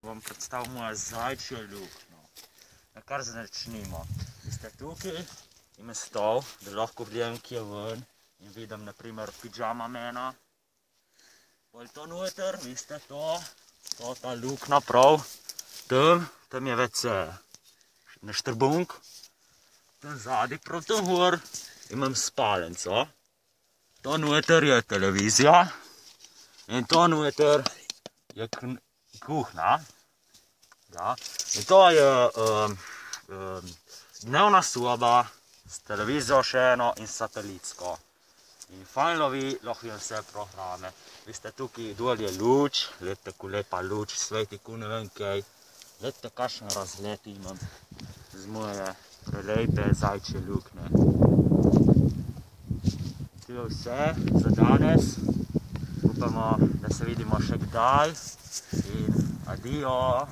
Vam predstavil moje zajčje luknjo. Kar začnimo. Vi ste tukaj in me stol, da lahko gledam kje ven in vidim naprimer pidžama mena. Bolj to noter, vi ste to, ta luknja prav. Tam je WC. Na štrbunk. Tam zadaj prav tam gor imam spalnico. To noter je televizija. In to noter je kuhna. Ja. In to je dnevna soba s televizijo še eno in satelitsko. In fajn lovi, lahko je vse programe. Vi ste tukaj, dol je luč, gledajte, ko lepa luč, sveti, ko ne vem kaj. Gledajte, kakšen razgled imam z moje prelepe zajčje luknje. To je vse za danes. Upamo, da se vidimo še kdaj in adijo.